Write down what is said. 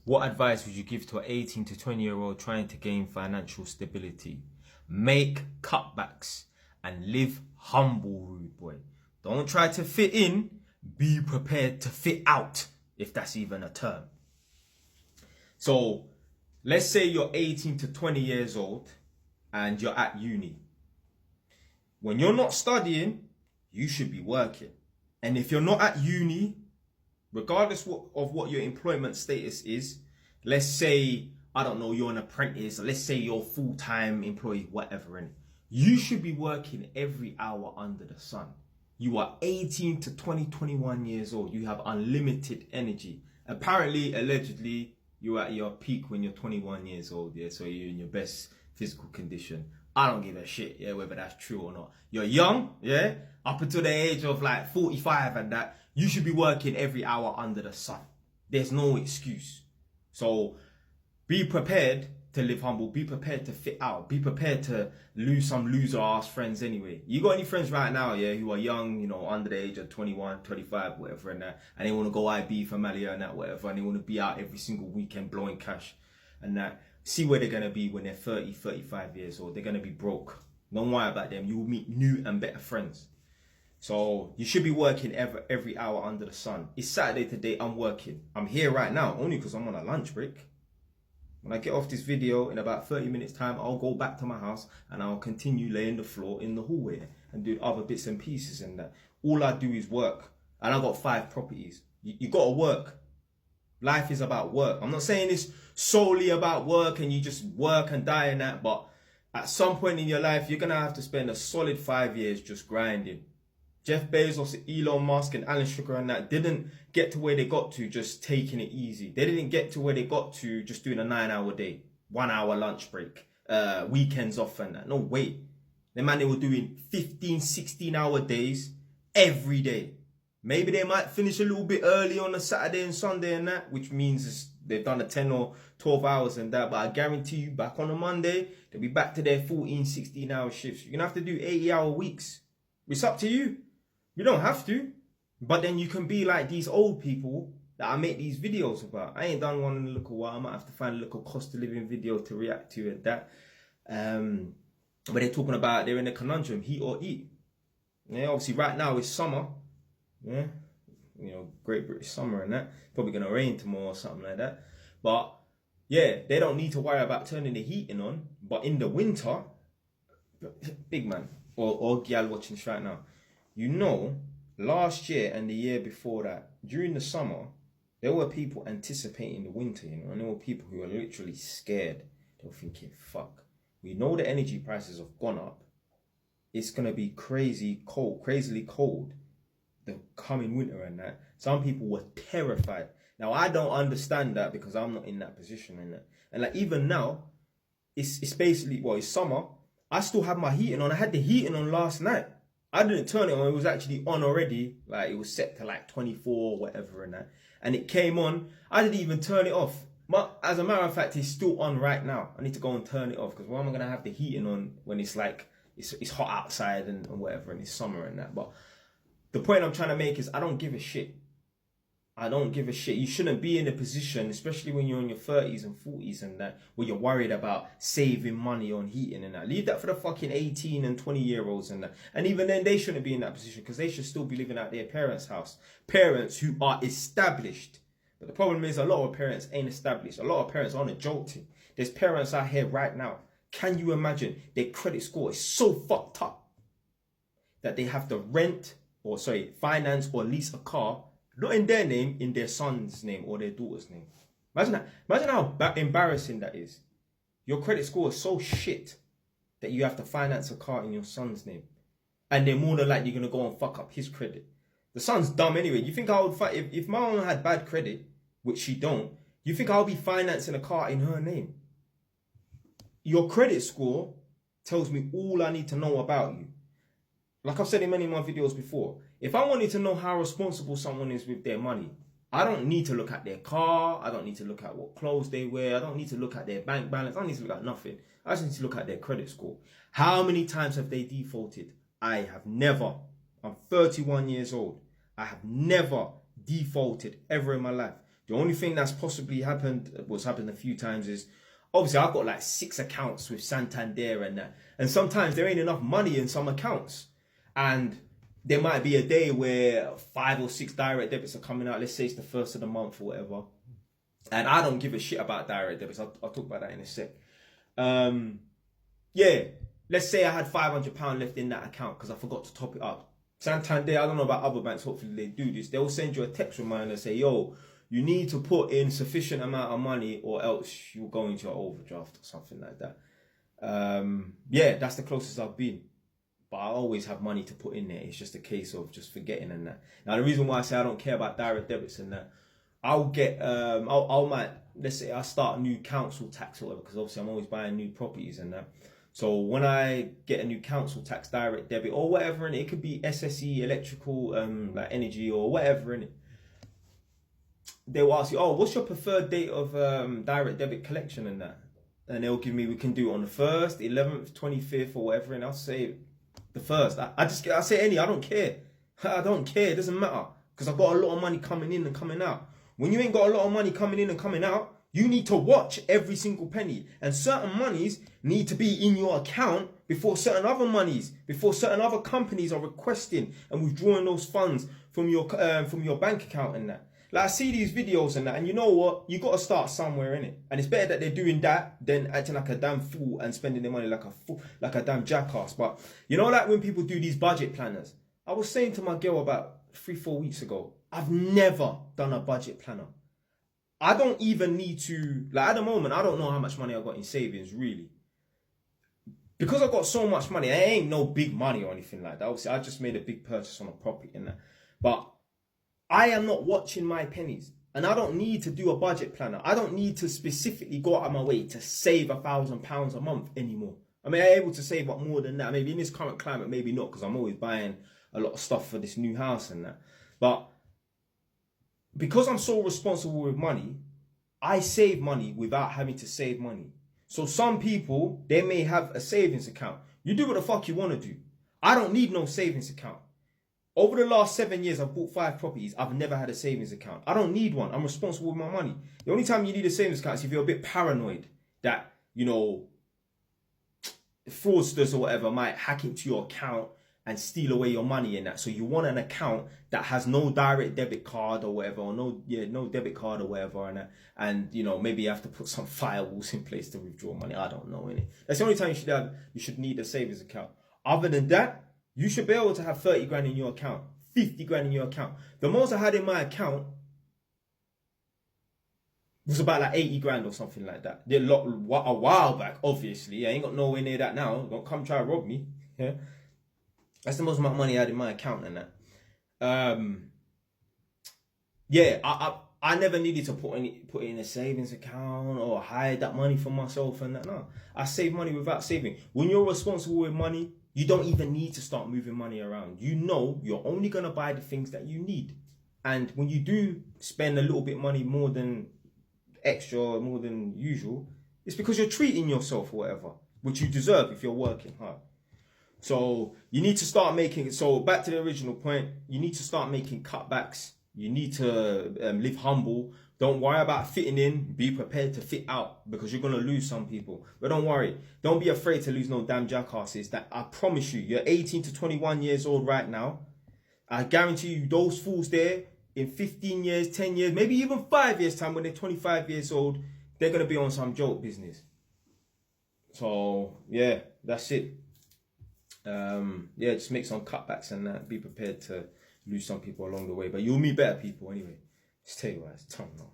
What advice would you give to an 18 to 20-year-old trying to gain financial stability? Make cutbacks and live humble, rude boy. Don't try to fit in. Be prepared to fit out, if that's even a term. So, let's say you're 18 to 20 years old and you're at uni. When you're not studying, you should be working. And if you're not at uni, regardless of what your employment status is, let's say, I don't know, you're an apprentice, let's say you're a full-time employee, whatever, and you should be working every hour under the sun. You are 18 to 21 years old. You have unlimited energy. Apparently, allegedly, you're at your peak when you're 21 years old, yeah? So you're in your best physical condition. I don't give a shit, yeah, whether that's true or not. You're young, yeah? Up until the age of like 45 and that, you should be working every hour under the sun. There's no excuse. So be prepared to live humble. Be prepared to fit out. Be prepared to lose some loser ass friends anyway. You got any friends right now, yeah, who are young, you know, under the age of 21, 25, whatever, and that, and they want to go IB for Malia and that, whatever, and they want to be out every single weekend blowing cash and that. See where they're going to be when they're 30, 35 years old. They're going to be broke. Don't worry about them. You will meet new and better friends. So you should be working every hour under the sun. It's Saturday today. I'm working. I'm here right now only because I'm on a lunch break. When I get off this video in about 30 minutes time, I'll go back to my house and I'll continue laying the floor in the hallway and do other bits and pieces and that. All I do is work. And I got 5 properties. You got to work. Life is about work. I'm not saying it's solely about work and you just work and die in that, but at some point in your life, you're going to have to spend a solid 5 years just grinding. Jeff Bezos, Elon Musk and Alan Sugar and that didn't get to where they got to just taking it easy. They didn't get to where they got to just doing a 9-hour day, 1 hour lunch break, weekends off and that. No way. The man, they were doing 15, 16-hour days every day. Maybe they might finish a little bit early on a Saturday and Sunday and that, which means they've done a 10 or 12 hours and that. But I guarantee you, back on a Monday, they'll be back to their 14, 16-hour shifts. You're going to have to do 80-hour weeks. It's up to you. You don't have to. But then you can be like these old people that I make these videos about. I ain't done one in a little while. I might have to find a little cost of living video to react to and that. But they're talking about they're in a conundrum, heat or eat. Yeah, obviously right now it's summer. Yeah, you know, Great British summer and that. Probably going to rain tomorrow or something like that. But yeah, they don't need to worry about turning the heating on. But in the winter, big man or gal watching this right now, you know, last year and the year before that, during the summer, there were people anticipating the winter, you know, and there were people who were literally scared. They were thinking, fuck, we know the energy prices have gone up. It's going to be crazily cold the coming winter and that. Some people were terrified. Now, I don't understand that because I'm not in that position and that. And like even now, it's basically, well, it's summer. I still have my heating on. I had the heating on last night. I didn't turn it on. It was actually on already. Like it was set to like 24 or whatever and that. And it came on. I didn't even turn it off. But as a matter of fact, it's still on right now. I need to go and turn it off because why am I going to have the heating on when it's like, it's hot outside and whatever and it's summer and that. But the point I'm trying to make is I don't give a shit. I don't give a shit. You shouldn't be in a position, especially when you're in your 30s and 40s and that, where you're worried about saving money on heating and that. Leave that for the fucking 18 and 20-year-olds and that. And even then, they shouldn't be in that position because they should still be living at their parents' house. Parents who are established. But the problem is a lot of parents ain't established. A lot of parents are on a jolting. There's parents out here right now. Can you imagine their credit score is so fucked up that they have to finance or lease a car, not in their name, in their son's name or their daughter's name. Imagine that. Imagine how embarrassing that is. Your credit score is so shit that you have to finance a car in your son's name. And they're more than likely going to go and fuck up his credit. The son's dumb anyway. You think I would fight if my mom had bad credit, which she don't, you think I'll be financing a car in her name? Your credit score tells me all I need to know about you. Like I've said in many of my videos before, if I wanted to know how responsible someone is with their money, I don't need to look at their car. I don't need to look at what clothes they wear. I don't need to look at their bank balance. I don't need to look at nothing. I just need to look at their credit score. How many times have they defaulted? I have never. I'm 31 years old. I have never defaulted ever in my life. The only thing that's possibly happened, what's happened a few times is, obviously I've got like 6 accounts with Santander and that. And sometimes there ain't enough money in some accounts. And there might be a day where 5 or 6 direct debits are coming out. Let's say it's the first of the month or whatever. And I don't give a shit about direct debits. I'll talk about that in a sec. Yeah, let's say I had £500 left in that account because I forgot to top it up. Santander, I don't know about other banks, hopefully they do this. They'll send you a text reminder, say, yo, you need to put in sufficient amount of money or else you'll go into an overdraft or something like that. Yeah, that's the closest I've been. But I always have money to put in there. It's just a case of just forgetting and that. Now, the reason why I say I don't care about direct debits and that, I'll get, let's say I start a new council tax or whatever, because obviously I'm always buying new properties and that. So when I get a new council tax direct debit or whatever, and it could be SSE, electrical, like energy or whatever in it, they will ask you, oh, what's your preferred date of direct debit collection and that? And they'll give me, we can do it on the 1st, 11th, 25th or whatever, and I'll say the 1st. I say any, I don't care. I don't care, it doesn't matter, because I've got a lot of money coming in and coming out. When you ain't got a lot of money coming in and coming out, you need to watch every single penny. And certain monies need to be in your account before certain other monies, before certain other companies are requesting and withdrawing those funds from your bank account and that. Like I see these videos and that, and you know what? You got to start somewhere in it. And it's better that they're doing that than acting like a damn fool and spending their money like a fool, like a damn jackass. But you know, like when people do these budget planners, I was saying to my girl about 3-4 weeks ago, I've never done a budget planner. I don't even need to, like at the moment, I don't know how much money I got in savings, really. Because I got so much money, it ain't no big money or anything like that. Obviously, I just made a big purchase on a property and that. But I am not watching my pennies. And I don't need to do a budget planner. I don't need to specifically go out of my way to save £1,000 a month anymore. I mean, I'm able to save up more than that. Maybe in this current climate, maybe not, because I'm always buying a lot of stuff for this new house and that. But because I'm so responsible with money, I save money without having to save money. So some people, they may have a savings account. You do what the fuck you want to do. I don't need no savings account. Over the last 7 years, I've bought 5 properties. I've never had a savings account. I don't need one. I'm responsible with my money. The only time you need a savings account is if you're a bit paranoid that, you know, fraudsters or whatever might hack into your account and steal away your money in that. So you want an account that has no direct debit card or whatever, or no debit card or whatever, and you know, maybe you have to put some firewalls in place to withdraw money. I don't know, innit? That's the only time you should need a savings account. Other than that, you should be able to have 30 grand in your account, 50 grand in your account. The most I had in my account was about like 80 grand or something like that. A while back, obviously. I ain't got nowhere near that now. Don't come try to rob me. Yeah. That's the most amount of money I had in my account and that. Yeah, I never needed to put it in a savings account or hide that money for myself and that. No, I save money without saving. When you're responsible with money, you don't even need to start moving money around. You know you're only going to buy the things that you need. And when you do spend a little bit money more than extra or more than usual, it's because you're treating yourself or whatever, which you deserve if you're working hard. So you need to start making, so back to the original point, you need to start making cutbacks. You need to live humble. Don't worry about fitting in. Be prepared to fit out, because you're going to lose some people. But don't worry. Don't be afraid to lose no damn jackasses. That I promise you, you're 18 to 21 years old right now. I guarantee you those fools there in 15 years, 10 years, maybe even 5 years time, when they're 25 years old, they're going to be on some joke business. So yeah, that's it. Yeah, just make some cutbacks and be prepared to lose some people along the way. But you'll meet better people anyway. Stay wise. Don't know.